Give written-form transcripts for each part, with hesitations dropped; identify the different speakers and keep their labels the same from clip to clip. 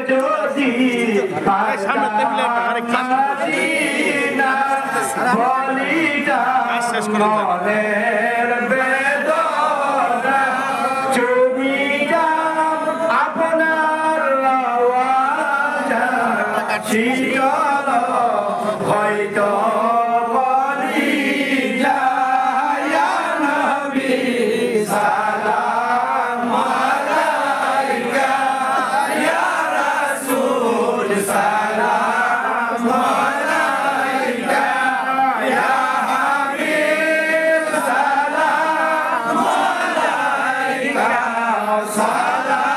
Speaker 1: যদি মদিনা বলিটা মনের বেদনা চুমিটা আপনার আওয়াজ শীতল হয়তো বলি যায় নবী সালাম আলাইকা ইয়া রাসূল সালাম আলাইকা ইয়া হাবিব সালাম আলাইকা সালাওয়াতুল্লাহ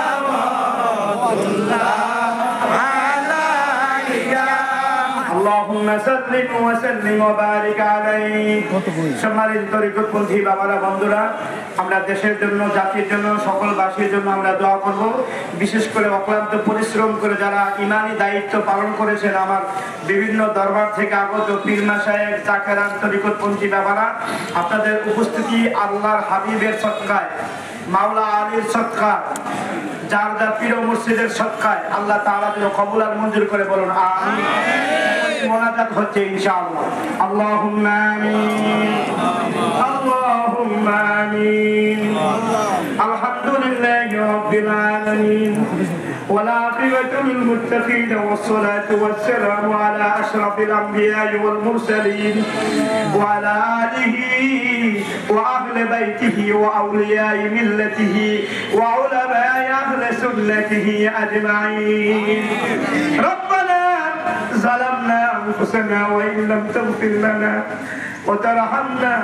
Speaker 1: اللهم صل وسلم وبارك عليه সম্মানিত তরিকতপন্থী বাবারা বন্ধুরা আমরা দেশের জন্য জাতির জন্য সকল বাসীর জন্য আমরা দোয়া করব বিশেষ করে অক্লান্ত পরিশ্রম করে যারা ইমানি দায়িত্ব পালন করেছেন আমার বিভিন্ন দরবার থেকে আগত পীর মাশায়েখ জাকেরান তরিকতপন্থী বাবারা আপনাদের উপস্থিতি আল্লাহর হাবিবের সদকায় মাওলা আলীর সদকায় যার যার পীর মুর্শিদের সদকায় আল্লাহ তাআলা যেন কবুল আর মঞ্জুর করে বলুন আমিন মোনাজাত হচ্ছে ইনশাআল্লাহ আল্লাহুম্মা আমিন আল্লাহুম্মা আমিন আলহামদুলিল্লাহি রাব্বিল আলামিন ওয়াল আকিবাতু লিল মুত্তাকিন ওয়াস-সালাতু ওয়াস-সালামু আলা আশরাফিল আমবিয়া'i ওয়াল মুরসালিন ওয়া আলা আলিহি ওয়া আহলি বাইতিহি ওয়া আউলিয়া'i মিল্লাতিহি ওয়া উলামা'i আহলি সুন্নাতিহি আজমাইন রব্বানা ظلمنا أنفسنا وإن لم تغفر لنا وترحمنا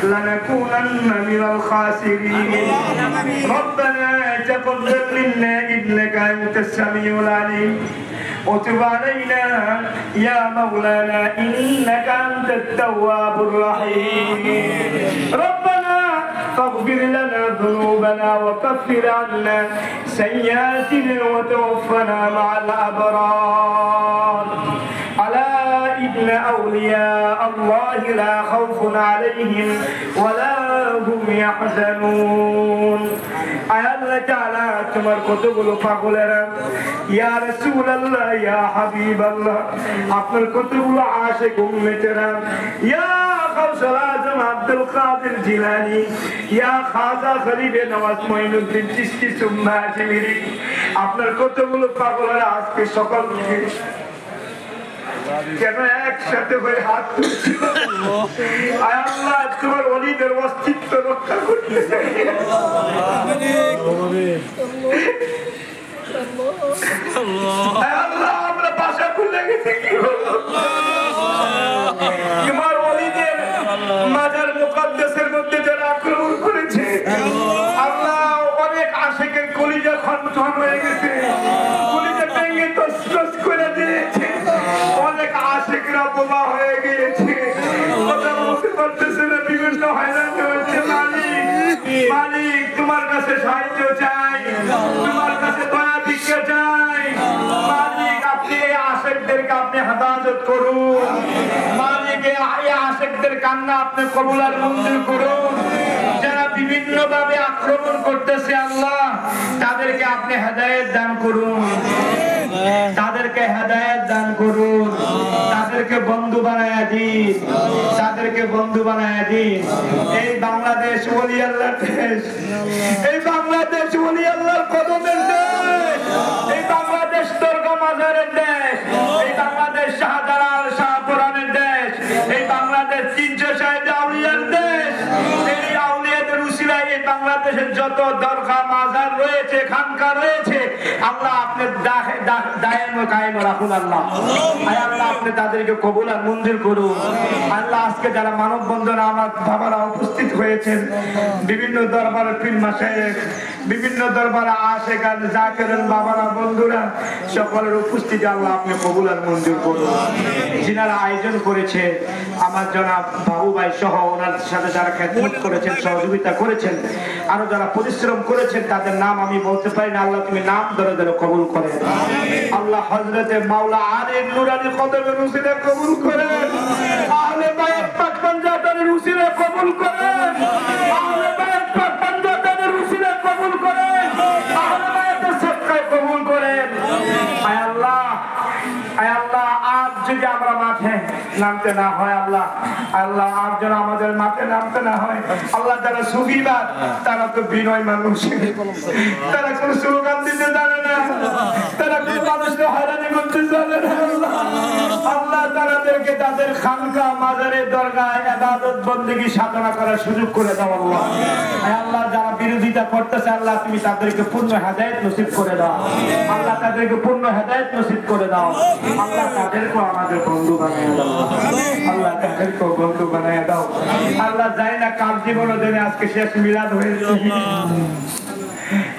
Speaker 1: لنكونن من الخاسرين ربنا تقبل منا إنك أنت السميع العليم وتب علينا يا مولانا إنك أنت التواب الرحيم ربنا فاغفر لنا ذنوبنا وكفر عنا سيئاتنا وتوفنا مع الأبرار ألا إن أولياء الله لا خوف عليهم ولا هم يحزنون أي الله تعالى تمر কতগুলো পাগলেরা ইয়া রাসূলুল্লাহ ইয়া হাবিবাল্লাহ আপনার কতগুলো আশিক উম্মতেরা ইয়া গাউসুল আজম আব্দুল কাদের জিলানী ইয়া খাজা গরিবে নওয়াজ মঈনুদ্দিন চিশতি সুম্মা আজমিরি আপনার কতগুলো পাগলেরা আজকে সকাল থেকে কেন একসাথে হয়ে হাত তুলছি আয় আল্লাহ তোমার ওলিদের অস্তিত্ব রক্ষা করতে চাই আয় আল্লাহ আমরা ভাষা খুলে গেছি কি তোমার ওলিদের মাজার মুকদ্দাসের মধ্যে যারা আক্রমণ করেছে আল্লাহ অনেক আশিকের কলিজা খনন হয়ে গেছে কলিজা ভেঙে তছনছ করে দিয়েছে অনেক আশিকরা বোমা হয়ে গিয়েছে কথা বলতে পারতেছে না বিভিন্ন হয়রান হয়েছে মালিক তোমার কাছে সাহায্য চাই তোমার কাছে দয়া ভিক্ষা চাই মালিক আপনি এই আশিকদেরকে আপনি হেফাজত করুন মালিক এই আশিকদের কান্না আপনি কবুল আর মঞ্জুর করুন যারা বিভিন্ন ভাবে আক্রমণ করতেছে আল্লাহ তাদেরকে আপনি হেদায়েত দান করুন তাদেরকে হেদায়েত দান করুন তাদেরকে বন্ধু বানায়া দিন তাদেরকে বন্ধু বানায়া দিন এই বাংলাদেশ ওলি আল্লাহর দেশ এই বাংলাদেশ ওলি আল্লাহর কদমের দেশ এই বাংলাদেশ দরগা মাজারের দেশ এই বাংলাদেশ শাহজালাল শাহপুরানের দেশ এই বাংলাদেশ 300 শাহেদ আউলিয়ার দেশ এই আউলিয়াদের উসিলায় এই বাংলাদেশের যত দরগা মাজার রয়েছে খানকা রয়েছে আল্লাহ আপনি দায়েম ও কায়েম রাখুন আল্লাহ আয় আল্লাহ আপনি তাদেরকে কবুল আর মঞ্জুর করুন আল্লাহ আজকে যারা মানববন্ধনে আমার বাবারা উপস্থিত হয়েছেন বিভিন্ন দরবারের পীর মাশায়েখ বিভিন্ন দরবারে আশিক আর জাকেরান বাবারা বন্ধুরা সকলের উপস্থিতি আল্লাহ আপনি কবুল আর মঞ্জুর করুন যিনারা আয়োজন করেছে আমার জনাব বাবু ভাই সহ ওনার সাথে যারা খেদমত করেছেন সহযোগিতা করেছেন আরো যারা পরিশ্রম করেছেন তাদের নাম আমি বলতে পারি না আল্লাহ তুমি নাম ধরে ধরে কবুল করেন আল্লাহ হযরতে মাওলা আলী নুরানি কদমের উসিলা কবুল করেন আহলে বাইত পাক পাঞ্জাতের উসিলা কবুল করেন আহলে বাইত পাক পাঞ্জাতের উসিলা কবুল করেন আহলে বাইতের সদকায় কবুল করেন নামতে না হয় আল্লাহ, আল্লাহ আর যেন আমাদের মাঠে নামতে না হয় আল্লাহ। যারা সুফিবাদ তারা তো বিনয় মানুষ, তারা কোনো স্লোগান দিতে জানে না, তারা কোনো মানুষকে হয়রানি করতে জানে না আল্লাহ। তাদেরকে তাদের খানকা মাজারের দরগায় ইবাদত বন্দেগী সাধনা করার সুযোগ করে দাও আল্লাহ। আল্লাহ যারা বিরোধিতা করতেছে আল্লাহ তুমি তাদেরকে পূর্ণ হেদায়েত নসিব করে দাও আল্লাহ, তাদেরকে পূর্ণ হেদায়েত নসিব করে দাও আল্লাহ। তাদেরকেও আমাদের বন্ধু বানিয়ে দাও আল্লাহ, তাদেরকেও বন্ধু বানিয়ে দাও আল্লাহ। যাই না কার জীবনে যেন আজকে শেষ মিলাদ হয়েছে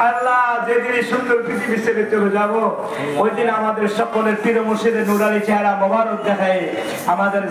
Speaker 1: আল্লাহ। যেদিন সুন্দর পৃথিবী ছেড়ে চলে যাব ওই দিন আমাদের সকলের প্রিয় মুর্শিদের নুরানি চেহারা মোবারক দেখায় আমাদের